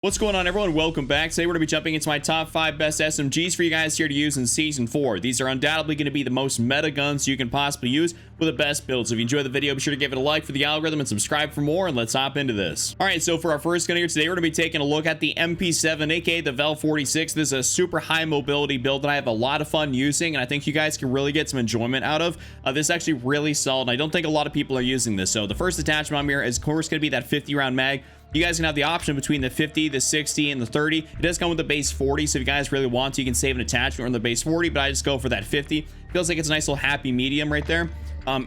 What's going on, everyone? Welcome back. Today we're going to be jumping into my top 5 best SMGs for you guys here to use in Season 4. These are undoubtedly going to be the most meta guns you can possibly use with the best builds. So if you enjoyed the video, be sure to give it a like for the algorithm and subscribe for more, and let's hop into this. Alright, so for our first gun here today, we're going to be taking a look at the MP7, aka the Vel 46. This is a super high mobility build that I have a lot of fun using, and I think you guys can really get some enjoyment out of. This is actually really solid, and I don't think a lot of people are using this. So the first attachment on here is, of course, going to be that 50 round mag. You guys can have the option between the 50, the 60, and the 30. It does come with the base 40, so if you guys really want to, you can save an attachment on the base 40, but I just go for that 50. Feels like it's a nice little happy medium right there.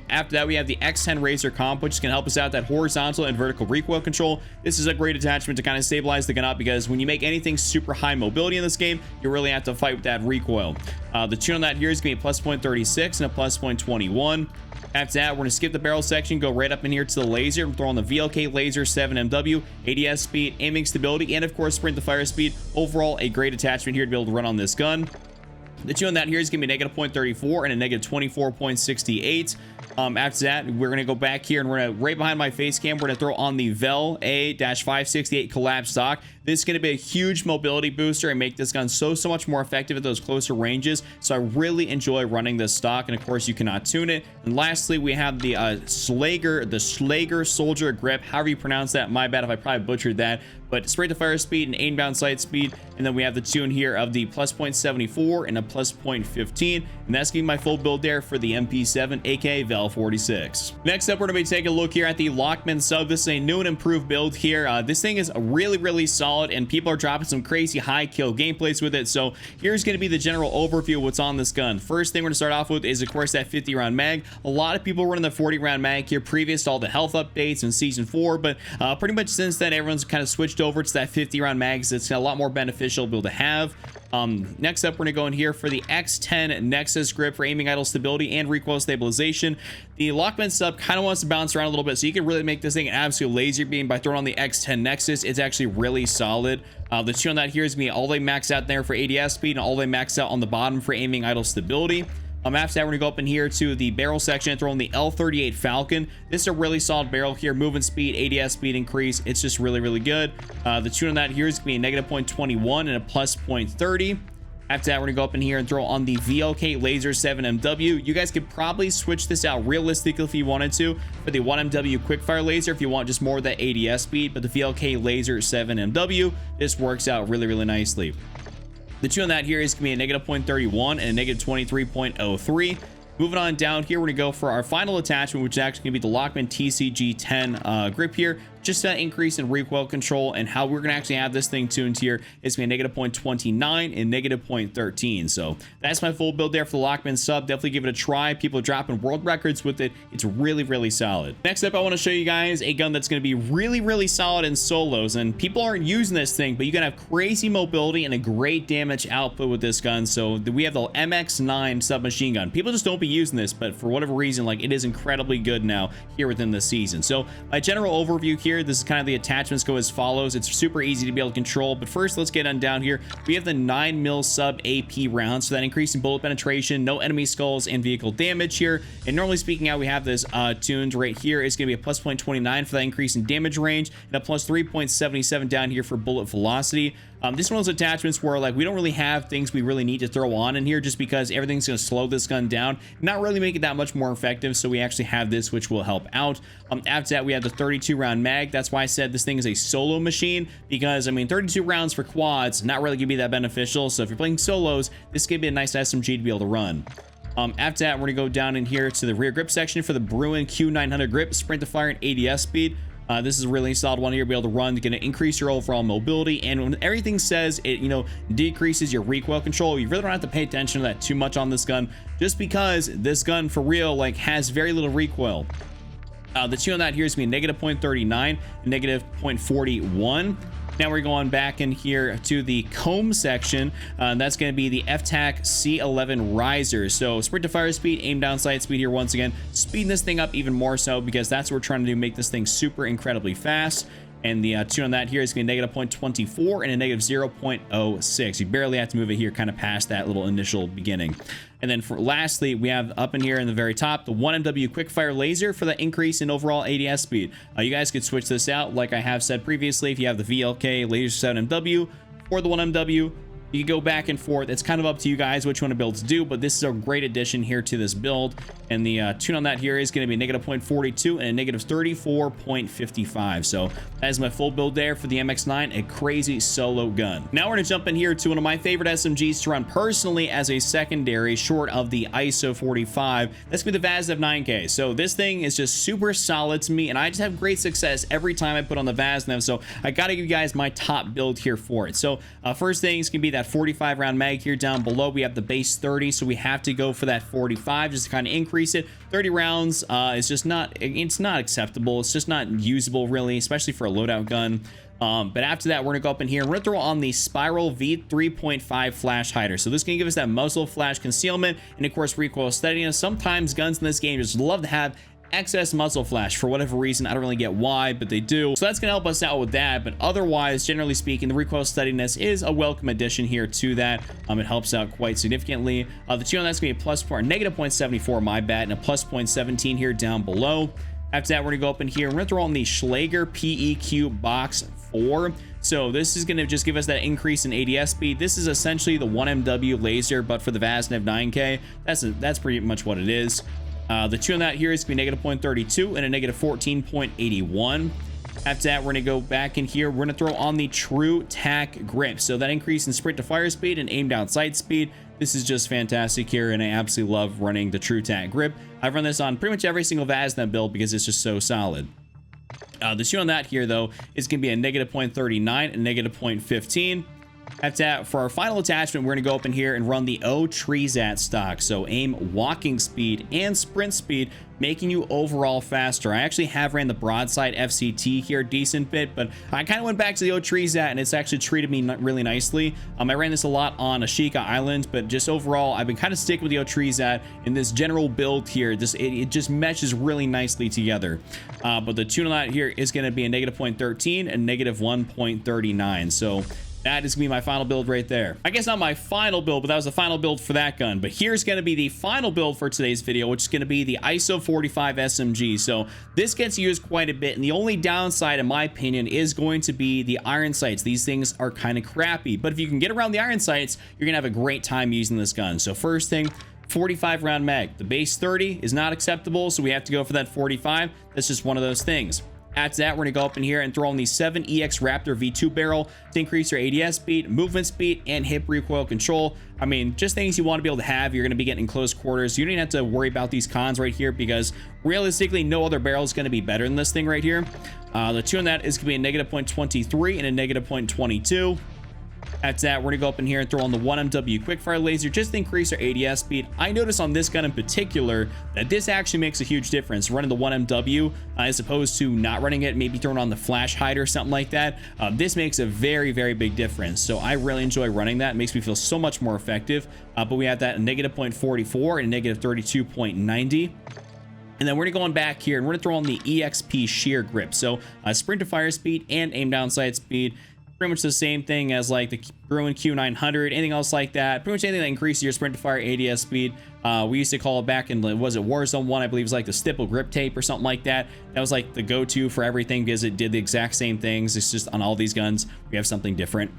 After that, we have the X10 Razor comp, which is going to help us out that horizontal and vertical recoil control. This is a great attachment to kind of stabilize the gun up, because when you make anything super high mobility in this game, you really have to fight with that recoil. The tune on that here is going to be a plus 0.36 and a plus 0.21. After that, we're going to skip the barrel section, go right up in here to the laser. We're throwing the VLK Laser 7MW, ADS speed, aiming stability, and of course sprint to fire speed. Overall, a great attachment here to be able to run on this gun. The tune on that here is going to be negative 0.34 and a negative 24.68. After that, we're going to go back here, and we're going to, right behind my face cam, we're going to throw on the Vel A-568 collapse stock. This is going to be a huge mobility booster and make this gun so much more effective at those closer ranges. So I really enjoy running this stock, and of course you cannot tune it. And lastly, we have the Schlager Soldier Grip, however you pronounce that. My bad if I probably butchered that. But straight to fire speed and aim down sight speed. And then we have the tune here of the plus 0.74 and a plus 0.15. And that's giving my full build there for the MP7, aka Vel 46. Next up, we're going to be taking a look here at the Lockman sub. This is a new and improved build here. This thing is really solid, and people are dropping some crazy high kill gameplays with it. So here's going to be the general overview of what's on this gun. First thing we're going to start off with is, of course, that 50 round mag. A lot of people running the 40 round mag here previous to all the health updates in Season 4, but pretty much since then, everyone's kind of switched over to that 50 round mags. It's a lot more beneficial to be able to have. Next up, we're gonna go in here for the X10 Nexus grip for aiming idle stability and recoil stabilization. The Lockman sub kind of wants to bounce around a little bit, so you can really make this thing an absolute laser beam by throwing on the X10 Nexus. It's actually really solid. The tune on that here is gonna be all the way maxed out there for ADS speed and all the way maxed out on the bottom for aiming idle stability. After that, we're gonna go up in here to the barrel section and throw in the L38 Falcon. This is a really solid barrel here. Movement speed, ADS speed increase. It's just really good. The tune on that here is gonna be a negative 0.21 and a plus 0.30. After that, we're gonna go up in here and throw on the VLK Laser 7MW. You guys could probably switch this out realistically if you wanted to for the 1MW quickfire laser if you want just more of that ADS speed, but the VLK Laser 7MW, this works out really nicely. The tune on that here is going to be a negative 0.31 and a negative 23.03. Moving on down here, we're going to go for our final attachment, which is actually going to be the Lockman TCG10 grip here. Just that increase in recoil control, and how we're going to actually have this thing tuned here is going to be a negative 0.29 and negative 0.13. So that's my full build there for the Lockman sub. Definitely give it a try. People are dropping world records with it. It's really solid. Next up, I want to show you guys a gun that's going to be really solid in solos, and people aren't using this thing, but you got to have crazy mobility and a great damage output with this gun. So we have the MX9 submachine gun. People just don't be using this, but for whatever reason, like, it is incredibly good now here within this season. So my general overview here, this is kind of the attachments go as follows. It's super easy to be able to control, but first let's get on down here. We have the 9mm sub AP rounds, so that increase in bullet penetration, no enemy skulls, and vehicle damage here. And normally speaking out, we have this tuned right here. It's going to be a plus 0.29 for that increase in damage range, and a plus 3.77 down here for bullet velocity. This is one of those attachments where, like, we don't really have things we really need to throw on in here, just because everything's going to slow this gun down, not really make it that much more effective. So we actually have this, which will help out. After that, we have the 32 round mag. That's why I said this thing is a solo machine, because I mean 32 rounds for quads not really gonna be that beneficial. So if you're playing solos, this could be a nice SMG to be able to run. After that, we're gonna go down in here to the rear grip section for the Bruin Q900 grip, sprint to fire, and ADS speed. This is a really solid one here to be able to run. You're going to increase your overall mobility, and when everything says it, you know, decreases your recoil control, you really don't have to pay attention to that too much on this gun, just because this gun for real, like, has very little recoil. The tune on that here is going to be negative 0.39 and negative 0.41. Now we're going back in here to the comb section. That's going to be the FTAC C11 riser. So sprint to fire speed, aim down sight speed here once again, speeding this thing up even more so, because that's what we're trying to do, make this thing super incredibly fast. And the tune on that here is going to be negative 0.24 and a negative 0.06. You barely have to move it here kind of past that little initial beginning. And then lastly, we have up in here in the very top, the 1MW quickfire laser for the increase in overall ADS speed. You guys could switch this out, like I have said previously, if you have the VLK laser 7MW or the 1MW. You can go back and forth. It's kind of up to you guys which one to build to do, but this is a great addition here to this build. And the tune on that here is going to be negative 0.42 and a negative 34.55. So that is my full build there for the MX-9, a crazy solo gun. Now we're going to jump in here to one of my favorite SMGs to run personally as a secondary, short of the ISO 45. That's going to be the VASNAV 9K. So this thing is just super solid to me, and I just have great success every time I put on the VASNAV. So I got to give you guys my top build here for it. So first thing is going to be that 45 round mag here. Down below we have the base 30, so we have to go for that 45 just to kind of increase it. 30 rounds is just not, it's not acceptable. It's just not usable really, especially for a loadout gun. But after that, we're gonna go up in here and we're gonna throw on the Spiral V3.5 flash hider. So this is gonna give us that muzzle flash concealment and of course recoil steadiness. Sometimes guns in this game just love to have excess muzzle flash for whatever reason. I don't really get why, but they do. So that's gonna help us out with that. But otherwise, generally speaking, the recoil steadiness is a welcome addition here to that. It helps out quite significantly. The tune on that's gonna be a plus or negative 0.74, my bad, and a plus 0.17 here down below. After that, we're gonna go up in here and we're gonna throw on the Schlager PEQ box 4. So this is gonna just give us that increase in ADS speed. This is essentially the 1MW laser, but for the VASNAV 9K. That's pretty much what it is. The tune on that here is going to be negative 0.32 and a negative 14.81. After that, we're going to go back in here. We're going to throw on the True Tack grip. So that increase in sprint to fire speed and aim down sight speed. This is just fantastic here, and I absolutely love running the True Tack grip. I've run this on pretty much every single VASNAV build because it's just so solid. The tune on that here, though, is going to be a negative 0.39 and negative 0.15. After that, for our final attachment, we're going to go up in here and run the O-Treezat stock. So aim, walking speed, and sprint speed, making you overall faster. I actually have ran the broadside FCT here a decent bit, but I kind of went back to the O-Treezat and it's actually treated me really nicely. I ran this a lot on Ashika Island, but just overall, I've been kind of sticking with the O-Treezat in this general build here. It just meshes really nicely together. But the tune on that here is going to be a negative 0.13 and negative 1.39. So that is going to be my final build right there. I guess not my final build, but that was the final build for that gun. But here's going to be the final build for today's video, which is going to be the ISO 45 SMG. So this gets used quite a bit, and the only downside, in my opinion, is going to be the iron sights. These things are kind of crappy, but if you can get around the iron sights, you're going to have a great time using this gun. So first thing, 45 round mag. The base 30 is not acceptable, so we have to go for that 45. That's just one of those things. After that, we're going to go up in here and throw on the 7EX Raptor V2 barrel to increase your ADS speed, movement speed, and hip recoil control. I mean, just things you want to be able to have. You're going to be getting in close quarters. You don't even have to worry about these cons right here because realistically, no other barrel is going to be better than this thing right here. The tune on that is going to be a negative 0.23 and a negative 0.22. After that, we're going to go up in here and throw on the 1MW quickfire laser just to increase our ADS speed. I noticed on this gun in particular that this actually makes a huge difference. Running the 1MW as opposed to not running it, maybe throwing on the flash hider or something like that. This makes a very, very big difference. So I really enjoy running that. It makes me feel so much more effective. But we have that negative 0.44 and negative 32.90. And then we're going to go on back here and we're going to throw on the EXP shear grip. So sprint to fire speed and aim down sight speed. Pretty much the same thing as like the Bruin Q900, anything else like that. Pretty much anything that increases your sprint to fire ADS speed. We used to call it back in, was it Warzone 1? I believe it was like the stipple grip tape or something like that. That was like the go-to for everything because it did the exact same things. It's just on all these guns, we have something different.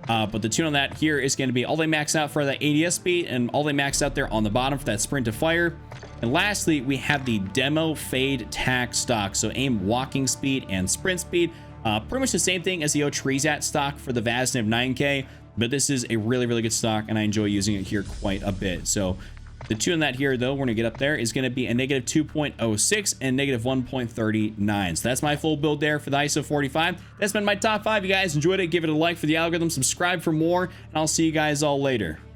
But the tune on that here is going to be all they max out for that ADS speed and all they max out there on the bottom for that sprint to fire. And lastly, we have the Demo Fade Tack stock. So aim, walking speed, and sprint speed. Pretty much the same thing as the O-Treezat stock for the VASNAV 9K, but this is a really, really good stock, and I enjoy using it here quite a bit. So the tune on that here, though, we're going to get up there, is going to be a negative 2.06 and negative 1.39. So that's my full build there for the ISO 45. That's been my top 5. You guys enjoyed it, give it a like for the algorithm, subscribe for more, and I'll see you guys all later.